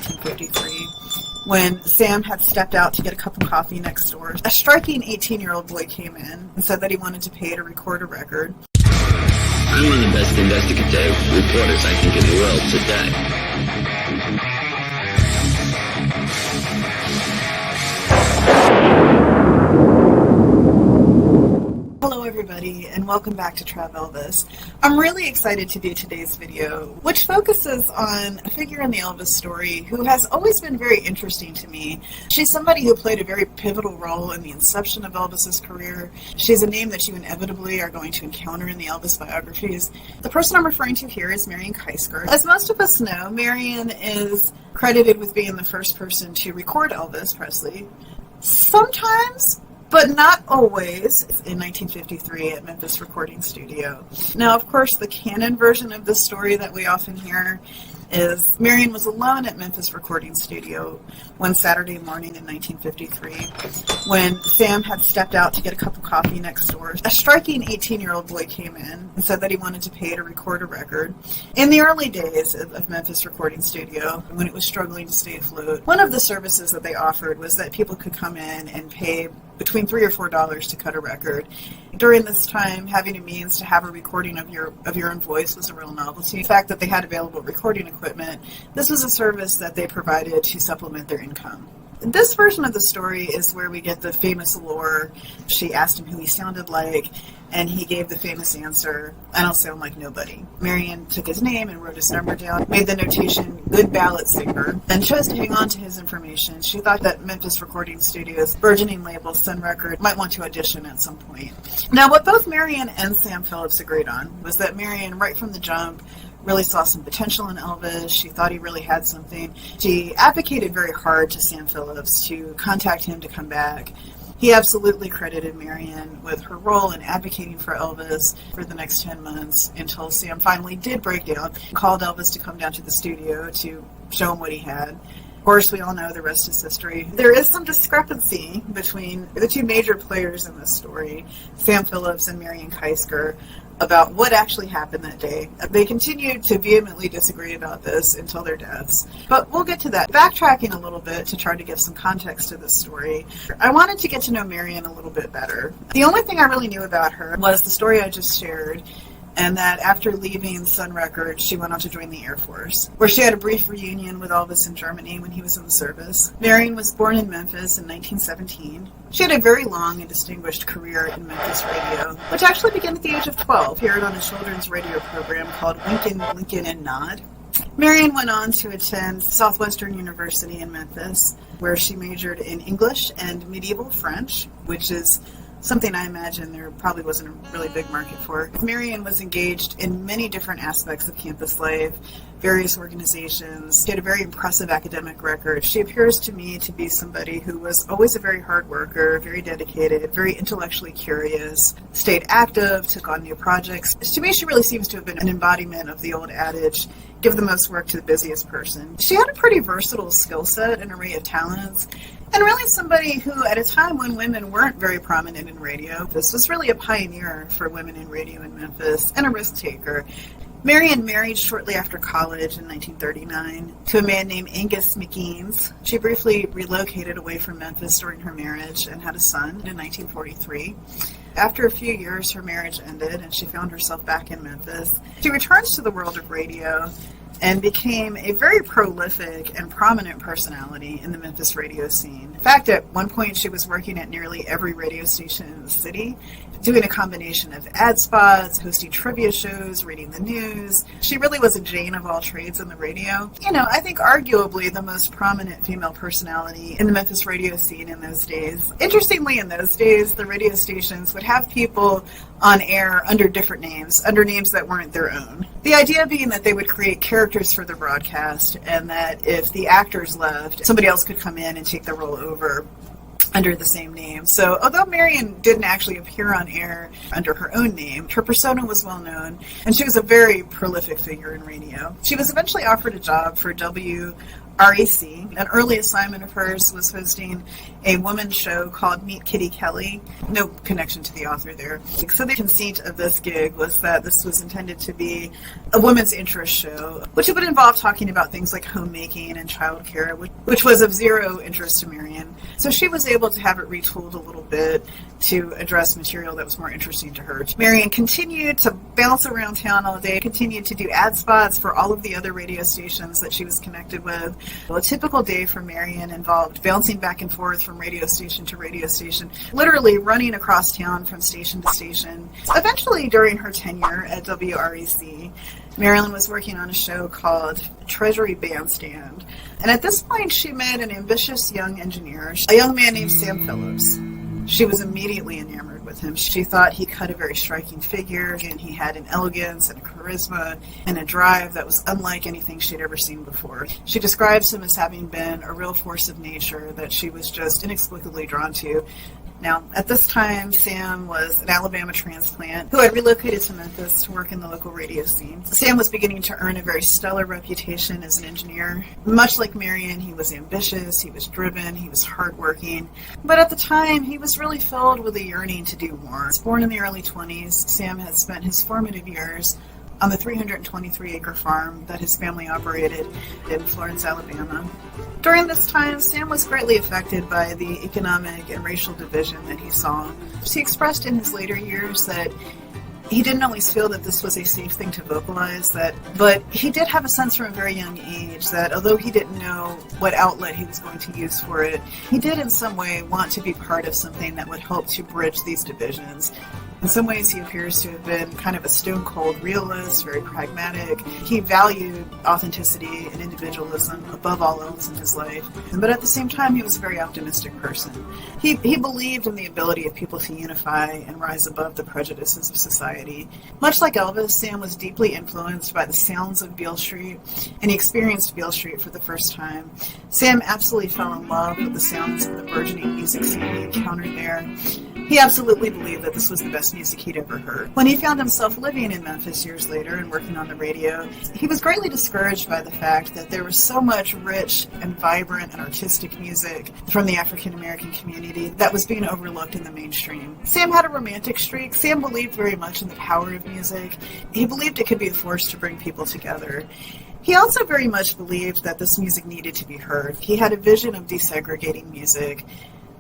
1953, when Sam had stepped out to get a cup of coffee next door. A striking 18-year-old boy came in and said that he wanted to pay to record a record. I'm one of the best investigative reporters I think in the world today. Hello everybody, and welcome back to Trav-Elvis. I'm really excited to do today's video, which focuses on a figure in the Elvis story who has always been very interesting to me. She's somebody who played a very pivotal role in the inception of Elvis's career. She's a name that you inevitably are going to encounter in the Elvis biographies. The person I'm referring to here is Marion Keisker. As most of us know, Marion is credited with being the first person to record Elvis Presley. Sometimes, but not always, in 1953 at Memphis Recording Studio. Now, of course, the canon version of this story that we often hear is Marion was alone at Memphis Recording Studio one Saturday morning in 1953 when Sam had stepped out to get a cup of coffee next door. A striking 18-year-old boy came in and said that he wanted to pay to record a record. In the early days of Memphis Recording Studio, when it was struggling to stay afloat, one of the services that they offered was that people could come in and pay between $3 or $4 to cut a record. During this time, having a means to have a recording of your own voice was a real novelty. The fact that they had available recording equipment, this was a service that they provided to supplement their income. This version of the story is where we get the famous lore. She asked him who he sounded like, and he gave the famous answer, "I don't sound like nobody." Marion took his name and wrote his number down, made the notation, "good ballad singer," and chose to hang on to his information. She thought that Memphis Recording Studio's burgeoning label, Sun Record, might want to audition at some point. Now, what both Marion and Sam Phillips agreed on was that Marion, right from the jump, really saw some potential in Elvis. She thought he really had something. She advocated very hard to Sam Phillips to contact him to come back. He absolutely credited Marion with her role in advocating for Elvis for the next 10 months until Sam finally did break down, called Elvis to come down to the studio to show him what he had. Of course, we all know the rest is history. There is some discrepancy between the two major players in this story, Sam Phillips and Marion Keisker, about what actually happened that day. They continued to vehemently disagree about this until their deaths. But we'll get to that. Backtracking a little bit to try to give some context to this story, I wanted to get to know Marion a little bit better. The only thing I really knew about her was the story I just shared, and that after leaving Sun Records, she went on to join the Air Force, where she had a brief reunion with Elvis in Germany when he was in the service. Marion was born in Memphis in 1917. She had a very long and distinguished career in Memphis radio, which actually began at the age of 12, appeared on a children's radio program called Winkin', Lincoln, and Nod. Marion went on to attend Southwestern University in Memphis, where she majored in English and medieval French, which is something I imagine there probably wasn't a really big market for. Marion was engaged in many different aspects of campus life, various organizations. She had a very impressive academic record. She appears to me to be somebody who was always a very hard worker, very dedicated, very intellectually curious, stayed active, took on new projects. To me, she really seems to have been an embodiment of the old adage, give the most work to the busiest person. She had a pretty versatile skill set, an array of talents, and really somebody who, at a time when women weren't very prominent in radio, this was really a pioneer for women in radio in Memphis and a risk taker. Marion married shortly after college in 1939 to a man named Angus McGeans. She briefly relocated away from Memphis during her marriage and had a son in 1943. After a few years, her marriage ended and she found herself back in Memphis. She returns to the world of radio and became a very prolific and prominent personality in the Memphis radio scene. In fact, at one point she was working at nearly every radio station in the city, doing a combination of ad spots, hosting trivia shows, reading the news. She really was a Jane of all trades in the radio. You know, I think arguably the most prominent female personality in the Memphis radio scene in those days. Interestingly, in those days, the radio stations would have people on air under different names, under names that weren't their own. The idea being that they would create characters for the broadcast, and that if the actors left, somebody else could come in and take the role over under the same name. So although Marion didn't actually appear on air under her own name, her persona was well known, and she was a very prolific figure in radio. She was eventually offered a job for WRFI REC. An early assignment of hers was hosting a women's show called Meet Kitty Kelly. No connection to the author there. So the conceit of this gig was that this was intended to be a women's interest show, which would involve talking about things like homemaking and childcare, which was of zero interest to Marion. So she was able to have it retooled a little bit to address material that was more interesting to her. Marion continued to bounce around town all day, continued to do ad spots for all of the other radio stations that she was connected with. Well, a typical day for Marion involved bouncing back and forth from radio station to radio station, literally running across town from station to station. Eventually, during her tenure at WREC, Marilyn was working on a show called Treasury Bandstand. And at this point, she met an ambitious young engineer, a young man named Sam Phillips. She was immediately enamored with him. She thought he cut a very striking figure, and he had an elegance and a charisma and a drive that was unlike anything she'd ever seen before. She describes him as having been a real force of nature that she was just inexplicably drawn to. Now, at this time, Sam was an Alabama transplant who had relocated to Memphis to work in the local radio scene. Sam was beginning to earn a very stellar reputation as an engineer. Much like Marion, he was ambitious, he was driven, he was hardworking. But at the time, he was really filled with a yearning to do more. He was born in the early 20s. Sam had spent his formative years on the 323-acre farm that his family operated in Florence, Alabama. During this time, Sam was greatly affected by the economic and racial division that he saw. He expressed in his later years that he didn't always feel that this was a safe thing to vocalize, but he did have a sense from a very young age that although he didn't know what outlet he was going to use for it, he did in some way want to be part of something that would help to bridge these divisions. In some ways, he appears to have been kind of a stone-cold realist, very pragmatic. He valued authenticity and individualism above all else in his life. But at the same time, he was a very optimistic person. He believed in the ability of people to unify and rise above the prejudices of society. Much like Elvis, Sam was deeply influenced by the sounds of Beale Street, and he experienced Beale Street for the first time. Sam absolutely fell in love with the sounds of the burgeoning music scene he encountered there. He absolutely believed that this was the best music he'd ever heard. When he found himself living in Memphis years later and working on the radio, he was greatly discouraged by the fact that there was so much rich and vibrant and artistic music from the African American community that was being overlooked in the mainstream. Sam had a romantic streak. Sam believed very much in the power of music. He believed it could be a force to bring people together. He also very much believed that this music needed to be heard. He had a vision of desegregating music.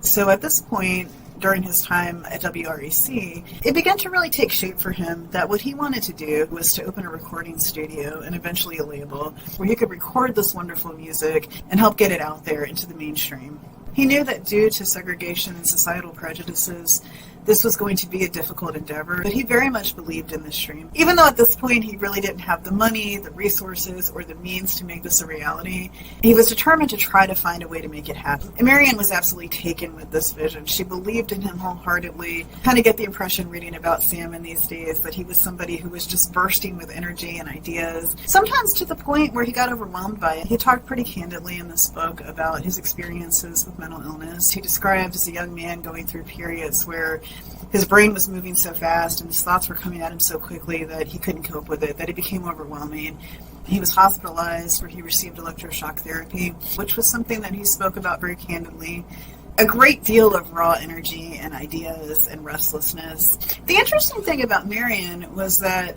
So at this point, during his time at WREC, it began to really take shape for him that what he wanted to do was to open a recording studio and eventually a label where he could record this wonderful music and help get it out there into the mainstream. He knew that due to segregation and societal prejudices, this was going to be a difficult endeavor, but he very much believed in this dream. Even though at this point he really didn't have the money, the resources, or the means to make this a reality, he was determined to try to find a way to make it happen. And Marion was absolutely taken with this vision. She believed in him wholeheartedly. Kind of get the impression reading about Sam in these days that he was somebody who was just bursting with energy and ideas, sometimes to the point where he got overwhelmed by it. He talked pretty candidly in this book about his experiences with mental illness. He described as a young man going through periods where his brain was moving so fast and his thoughts were coming at him so quickly that he couldn't cope with it, that it became overwhelming. He was hospitalized where he received electroshock therapy, which was something that he spoke about very candidly. A great deal of raw energy and ideas and restlessness. The interesting thing about Marion was that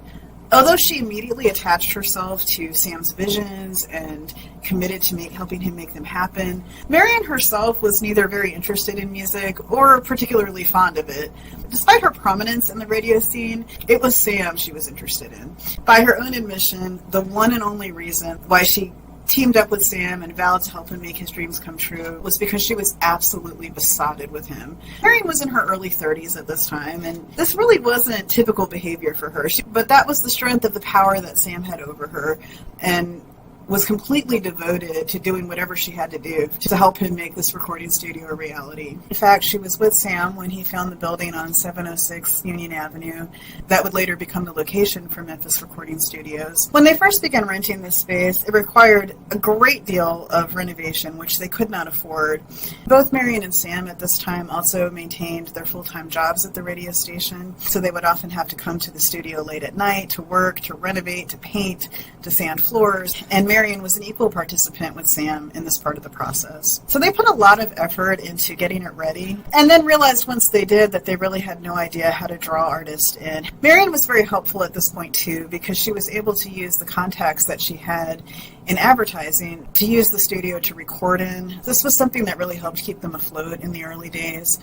although she immediately attached herself to Sam's visions and committed to helping him make them happen, Marion herself was neither very interested in music or particularly fond of it. Despite her prominence in the radio scene, it was Sam she was interested in. By her own admission, the one and only reason why she teamed up with Sam and vowed to help him make his dreams come true was because she was absolutely besotted with him. Marion was in her early 30s at this time, and this really wasn't typical behavior for her. But that was the strength of the power that Sam had over her, and was completely devoted to doing whatever she had to do to help him make this recording studio a reality. In fact, she was with Sam when he found the building on 706 Union Avenue that would later become the location for Memphis Recording Studios. When they first began renting this space, it required a great deal of renovation, which they could not afford. Both Marion and Sam at this time also maintained their full-time jobs at the radio station, so they would often have to come to the studio late at night to work, to renovate, to paint, to sand floors, and Marion was an equal participant with Sam in this part of the process. So they put a lot of effort into getting it ready, and then realized once they did that they really had no idea how to draw artists in. Marion was very helpful at this point too, because she was able to use the contacts that she had in advertising to use the studio to record in. This was something that really helped keep them afloat in the early days.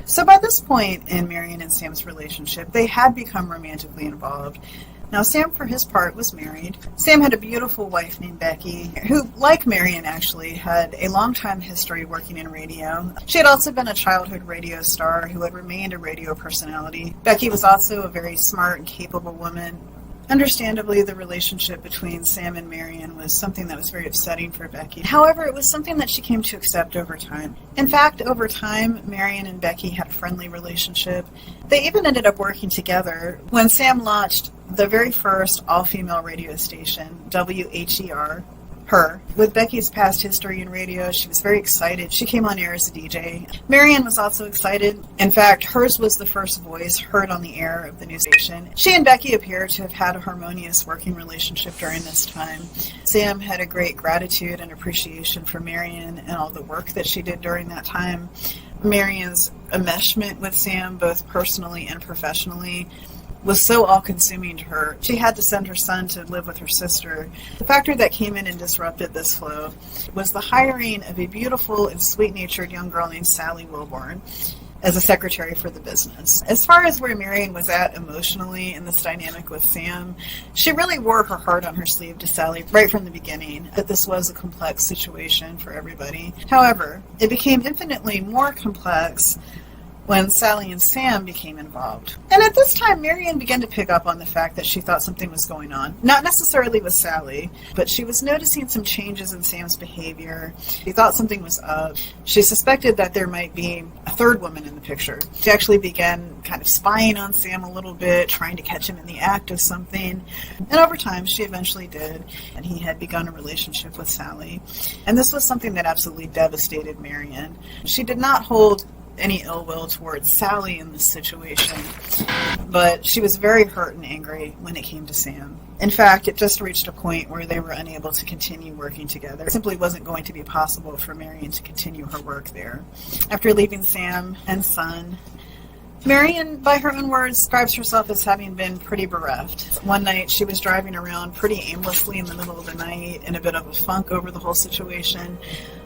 So by this point in Marion and Sam's relationship, they had become romantically involved. Now, Sam, for his part, was married. Sam had a beautiful wife named Becky, who, like Marion, actually, had a long-time history working in radio. She had also been a childhood radio star who had remained a radio personality. Becky was also a very smart and capable woman. Understandably, the relationship between Sam and Marion was something that was very upsetting for Becky. However, it was something that she came to accept over time. In fact, over time, Marion and Becky had a friendly relationship. They even ended up working together when Sam launched the very first all-female radio station, WHER, her. With Becky's past history in radio, she was very excited. She came on air as a DJ. Marion was also excited. In fact, hers was the first voice heard on the air of the new station. She and Becky appear to have had a harmonious working relationship during this time. Sam had a great gratitude and appreciation for Marion and all the work that she did during that time. Marion's enmeshment with Sam, both personally and professionally, was so all-consuming to her. She had to send her son to live with her sister. The factor that came in and disrupted this flow was the hiring of a beautiful and sweet-natured young girl named Sally Wilborn as a secretary for the business. As far as where Marion was at emotionally in this dynamic with Sam, she really wore her heart on her sleeve to Sally right from the beginning, that this was a complex situation for everybody. However, it became infinitely more complex when Sally and Sam became involved. And at this time, Marion began to pick up on the fact that she thought something was going on. Not necessarily with Sally, but she was noticing some changes in Sam's behavior. She thought something was up. She suspected that there might be a third woman in the picture. She actually began kind of spying on Sam a little bit, trying to catch him in the act of something. And over time, she eventually did, and he had begun a relationship with Sally. And this was something that absolutely devastated Marion. She did not hold any ill will towards Sally in this situation, but she was very hurt and angry when it came to Sam. In fact, it just reached a point where they were unable to continue working together. It simply wasn't going to be possible for Marion to continue her work there. After leaving Sam and son, Marion, by her own words, describes herself as having been pretty bereft. One night, she was driving around pretty aimlessly in the middle of the night in a bit of a funk over the whole situation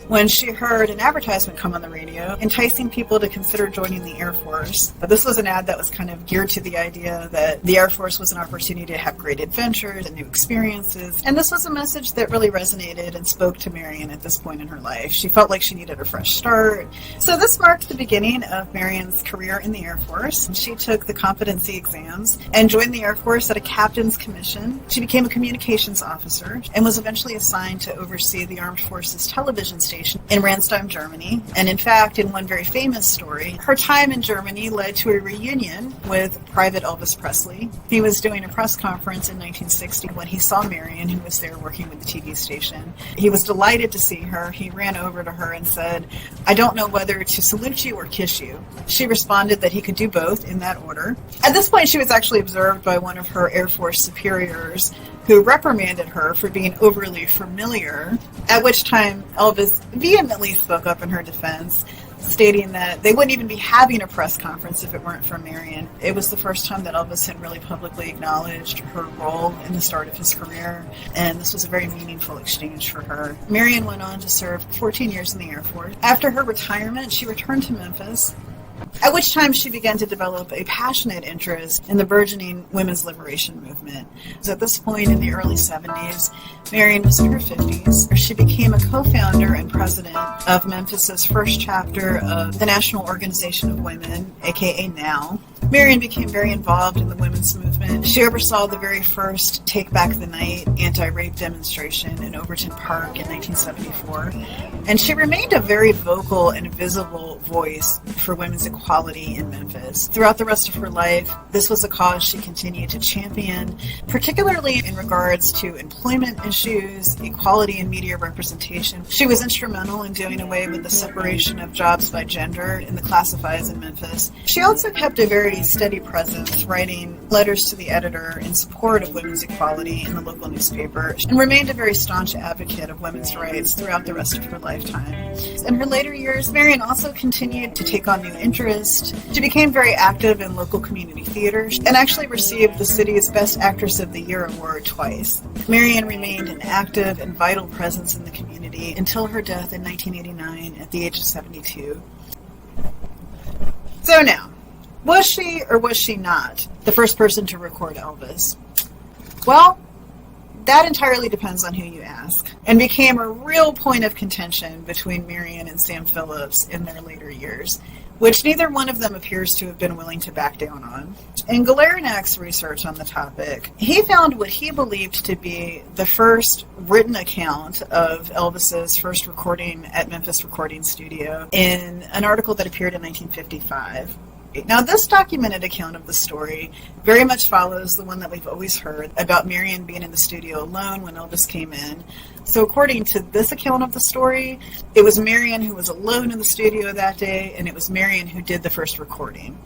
when she heard an advertisement come on the radio enticing people to consider joining the Air Force. This was an ad that was kind of geared to the idea that the Air Force was an opportunity to have great adventures and new experiences. And this was a message that really resonated and spoke to Marion at this point in her life. She felt like she needed a fresh start. So this marked the beginning of Marion's career in the Air Force. She took the competency exams and joined the Air Force at a captain's commission. She became a communications officer and was eventually assigned to oversee the Armed Forces television station in Ransheim, Germany. And in fact, in one very famous story, her time in Germany led to a reunion with Private Elvis Presley. He was doing a press conference in 1960 when he saw Marion, who was there working with the TV station. He was delighted to see her. He ran over to her and said, "I don't know whether to salute you or kiss you." She responded that he could do both in that order. At this point, she was actually observed by one of her Air Force superiors, who reprimanded her for being overly familiar, at which time Elvis vehemently spoke up in her defense, stating that they wouldn't even be having a press conference if it weren't for Marion. It was the first time that Elvis had really publicly acknowledged her role in the start of his career, and this was a very meaningful exchange for her. Marion went on to serve 14 years in the Air Force. After her retirement, she returned to Memphis, at which time she began to develop a passionate interest in the burgeoning women's liberation movement. So at this point in the early 70s, Marion was in her 50s. She became a co-founder and president of Memphis's first chapter of the National Organization of Women, aka N.O.W. Marion became very involved in the women's movement. She oversaw the very first Take Back the Night anti-rape demonstration in Overton Park in 1974. And she remained a very vocal and visible voice for women's equality in Memphis. Throughout the rest of her life, this was a cause she continued to champion, particularly in regards to employment issues, equality in media representation. She was instrumental in doing away with the separation of jobs by gender in the classifieds in Memphis. She also kept a very steady presence, writing letters to the editor in support of women's equality in the local newspaper, and remained a very staunch advocate of women's rights throughout the rest of her lifetime. In her later years, Marion also continued to take on new interests. She became very active in local community theater and actually received the city's Best Actress of the Year award twice. Marion remained an active and vital presence in the community until her death in 1989 at the age of 72. So now, was she or was she not the first person to record Elvis? Well, that entirely depends on who you ask, and became a real point of contention between Marion and Sam Phillips in their later years, which neither one of them appears to have been willing to back down on. In Guralnick's research on the topic, he found what he believed to be the first written account of Elvis's first recording at Memphis Recording Studio in an article that appeared in 1955. Now, this documented account of the story very much follows the one that we've always heard about Marion being in the studio alone when Elvis came in. So according to this account of the story, it was Marion who was alone in the studio that day, and it was Marion who did the first recording.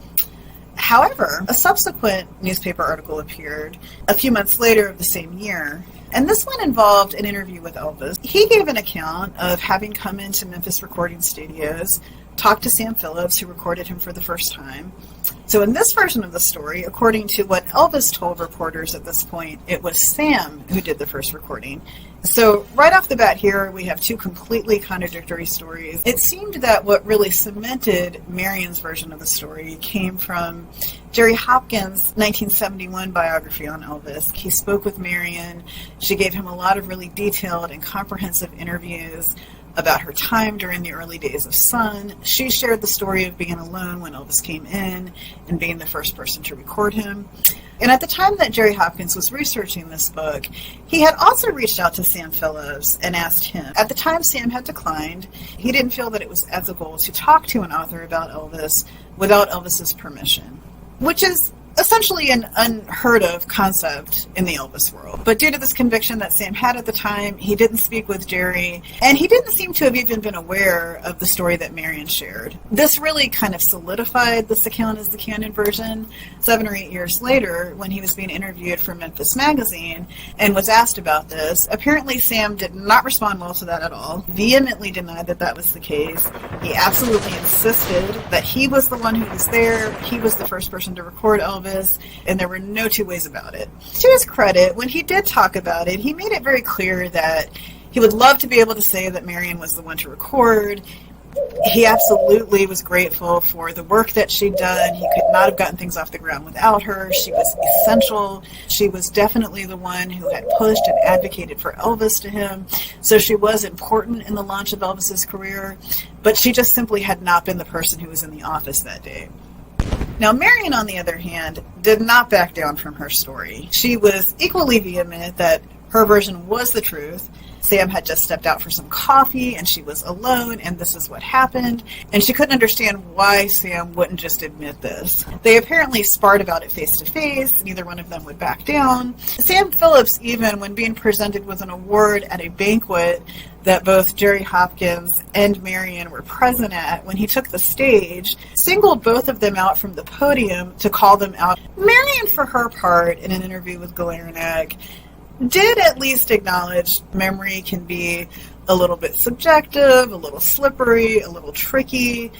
However, a subsequent newspaper article appeared a few months later of the same year, and this one involved an interview with Elvis. He gave an account of having come into Memphis Recording Studios, talked to Sam Phillips, who recorded him for the first time. So in this version of the story, according to what Elvis told reporters at this point, it was Sam who did the first recording. So right off the bat here, we have two completely contradictory stories. It seemed that what really cemented Marion's version of the story came from Jerry Hopkins' 1971 biography on Elvis. He spoke with Marion. She gave him a lot of really detailed and comprehensive interviews about her time during the early days of Sun. She shared the story of being alone when Elvis came in and being the first person to record him. And at the time that Jerry Hopkins was researching this book, he had also reached out to Sam Phillips and asked him. At the time, Sam had declined. He didn't feel that it was ethical to talk to an author about Elvis without Elvis's permission, which is essentially an unheard of concept in the Elvis world. But due to this conviction that Sam had at the time, he didn't speak with Jerry, and he didn't seem to have even been aware of the story that Marion shared. This really kind of solidified this account as the canon version. 7 or 8 years later, when he was being interviewed for Memphis Magazine and was asked about this, apparently Sam did not respond well to that at all, vehemently denied that that was the case. He absolutely insisted that he was the one who was there, he was the first person to record Elvis, and there were no two ways about it. To his credit, when he did talk about it, he made it very clear that he would love to be able to say that Marion was the one to record. He absolutely was grateful for the work that she'd done. He could not have gotten things off the ground without her. She was essential. She was definitely the one who had pushed and advocated for Elvis to him. So she was important in the launch of Elvis's career, but she just simply had not been the person who was in the office that day. Now, Marion, on the other hand, did not back down from her story. She was equally vehement that her version was the truth. Sam had just stepped out for some coffee, and she was alone, and this is what happened. And she couldn't understand why Sam wouldn't just admit this. They apparently sparred about it face-to-face. Neither one of them would back down. Sam Phillips, even when being presented with an award at a banquet that both Jerry Hopkins and Marion were present at, when he took the stage, singled both of them out from the podium to call them out. Marion, for her part, in an interview with Guralnick, did at least acknowledge memory can be a little bit subjective, a little slippery, a little tricky.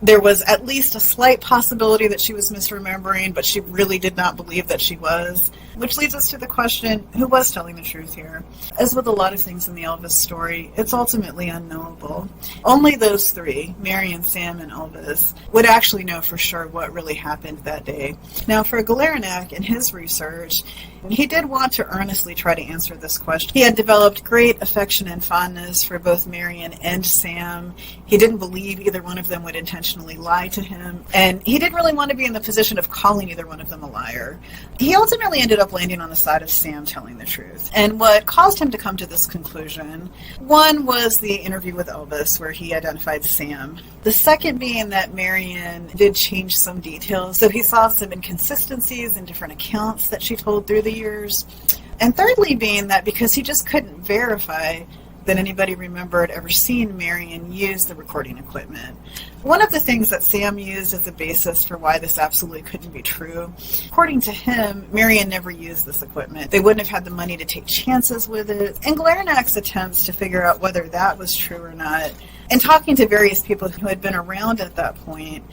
There was at least a slight possibility that she was misremembering, but she really did not believe that she was. Which leads us to the question, who was telling the truth here? As with a lot of things in the Elvis story, it's ultimately unknowable. Only those three, Marion, Sam, and Elvis, would actually know for sure what really happened that day. Now, for Guralnick in his research, he did want to earnestly try to answer this question. He had developed great affection and fondness for both Marion and Sam. He didn't believe either one of them would intentionally lie to him, and he didn't really want to be in the position of calling either one of them a liar. He ultimately ended up landing on the side of Sam telling the truth. And what caused him to come to this conclusion, one was the interview with Elvis, where he identified Sam. The second being that Marion did change some details, so he saw some inconsistencies in different accounts that she told through the years. And thirdly being that because he just couldn't verify that anybody remembered ever seeing Marion use the recording equipment. One of the things that Sam used as a basis for why this absolutely couldn't be true, according to him, Marion never used this equipment. They wouldn't have had the money to take chances with it. And Guralnick's attempts to figure out whether that was true or not, and talking to various people who had been around at that point,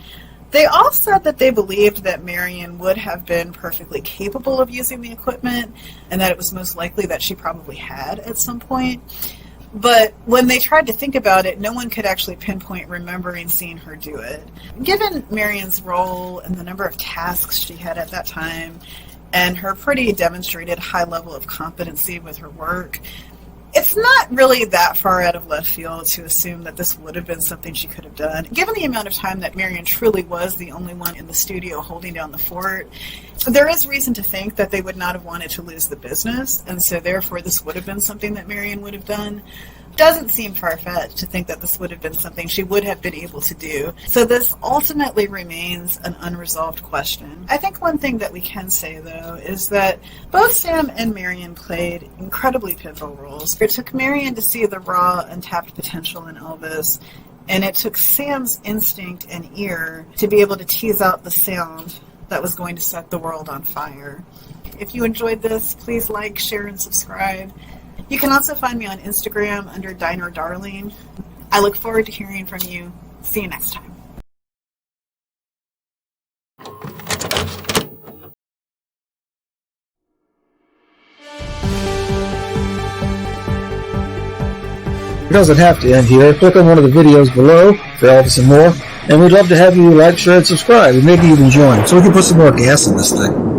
they all said that they believed that Marion would have been perfectly capable of using the equipment, and that it was most likely that she probably had at some point. But when they tried to think about it, no one could actually pinpoint remembering seeing her do it. Given Marion's role and the number of tasks she had at that time, and her pretty demonstrated high level of competency with her work, it's not really that far out of left field to assume that this would have been something she could have done. Given the amount of time that Marion truly was the only one in the studio holding down the fort, there is reason to think that they would not have wanted to lose the business, and so therefore this would have been something that Marion would have done. Doesn't seem far-fetched to think that this would have been something she would have been able to do. So this ultimately remains an unresolved question. I think one thing that we can say, though, is that both Sam and Marion played incredibly pivotal roles. It took Marion to see the raw, untapped potential in Elvis, and it took Sam's instinct and ear to be able to tease out the sound that was going to set the world on fire. If you enjoyed this, please like, share, and subscribe. You can also find me on Instagram under Diner Darling. I look forward to hearing from you. See you next time. It doesn't have to end here. Click on one of the videos below for Elvis and more. And we'd love to have you like, share, and subscribe. And maybe even join so we can put some more gas in this thing.